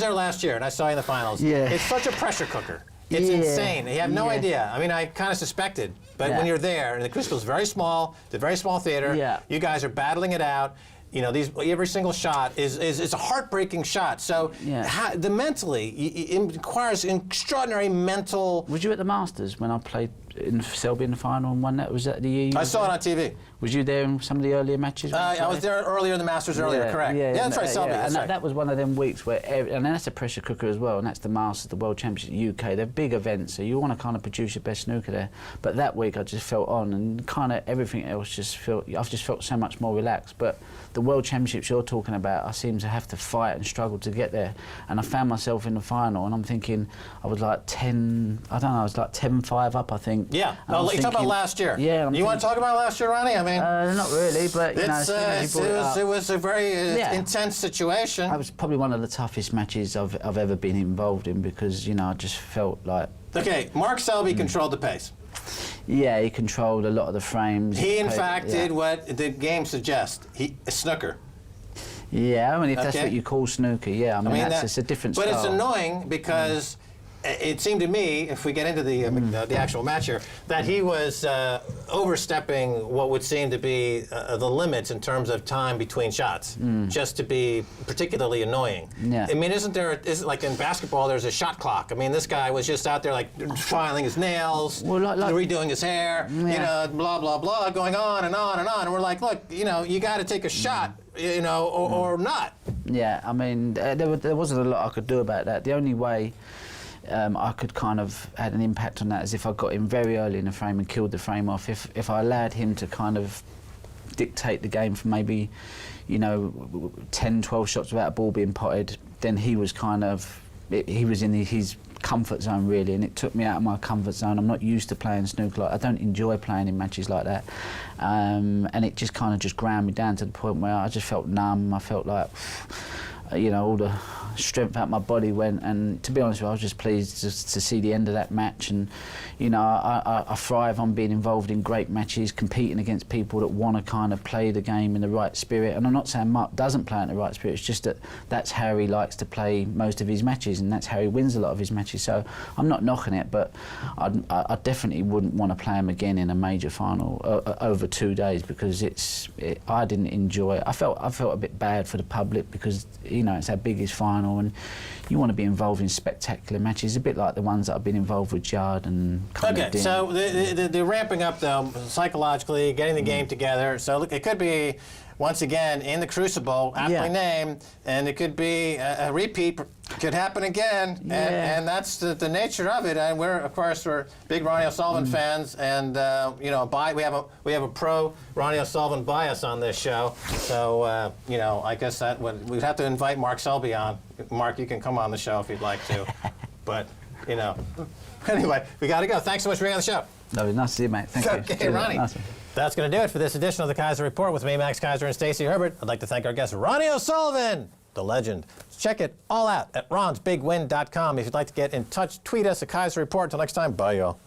there last year, and I saw you in the finals. Yeah. It's such a pressure cooker. It's insane. You have no idea. I mean, I kind of suspected, but when you're there, and the Crucible's very small, it's a very small theater. You guys are battling it out. You know, every single shot is a heartbreaking shot. So the mentally, it requires extraordinary mental. Was you at the Masters when I played in Selby in the final and won that? Was that the year? I saw it on TV. Was you there in some of the earlier matches? I was there earlier in the Masters earlier, correct. Yeah, that's right, Selby. And that was one of them weeks where, and that's a pressure cooker as well, and that's the Masters, the World Championship UK. They're big events, so you want to kind of produce your best snooker there. But that week I just felt on, and kind of everything else I've just felt so much more relaxed. But the World Championships you're talking about, I seem to have to fight and struggle to get there. And I found myself in the final, and I'm thinking, I was like 10-5 up, I think. Yeah, no, you're talking about last year. Yeah. You want to talk about last year, Ronnie? I mean, not really, but you know, it was a very intense situation. It was probably one of the toughest matches I've ever been involved in because, you know, I just felt like... Okay, Mark Selby controlled the pace. Yeah, he controlled a lot of the frames. He, in fact, did what the game suggests. A snooker. Yeah, I mean, if that's what you call snooker, I mean it's a different style. But it's annoying because it seemed to me, if we get into the actual match here, that he was overstepping what would seem to be the limits in terms of time between shots, just to be particularly annoying. I mean, isn't like in basketball, there's a shot clock? I mean, this guy was just out there like filing his nails, redoing his hair, you know, blah, blah, blah, going on and on and on. And we're like, look, you know, you got to take a shot, you know, or not. Yeah, I mean, there wasn't a lot I could do about that. The only way I could kind of had an impact on that as if I got him very early in the frame and killed the frame off. If I allowed him to kind of dictate the game for maybe, you know, 10, 12 shots without a ball being potted, then he was kind of, he was in his comfort zone really, and it took me out of my comfort zone. I'm not used to playing snooker. I don't enjoy playing in matches like that, and it just kind of just ground me down to the point where I just felt numb. I felt like, you know, all the strength out my body went, and to be honest with you, I was just pleased just to see the end of that match. And you know, I thrive on being involved in great matches, competing against people that want to kind of play the game in the right spirit. And I'm not saying Mark doesn't play in the right spirit, it's just that that's how he likes to play most of his matches, and that's how he wins a lot of his matches. So I'm not knocking it, but I definitely wouldn't want to play him again in a major final over 2 days, because I didn't enjoy it. I felt a bit bad for the public because, you know, it's our biggest final, and you want to be involved in spectacular matches, a bit like the ones that I've been involved with Jard and Okay, so the ramping up, though, psychologically, getting the game together. So look, it could be, once again, in the Crucible, aptly named, and it could be a repeat, could happen again, and that's the nature of it. And we're, of course, we're big Ronnie O'Sullivan fans, and you know, we have a pro Ronnie O'Sullivan bias on this show. So you know, I guess that we'd have to invite Mark Selby on. Mark, you can come on the show if you'd like to, but you know. Anyway, we got to go. Thanks so much for being on the show. No, nice to see you, mate. Thank you. Okay, Ronnie. Nice. That's going to do it for this edition of the Keiser Report with me, Max Keiser, and Stacey Herbert. I'd like to thank our guest, Ronnie O'Sullivan, the legend. Check it all out at ronsbigwin.com. If you'd like to get in touch, tweet us at Keiser Report. Until next time, bye, y'all.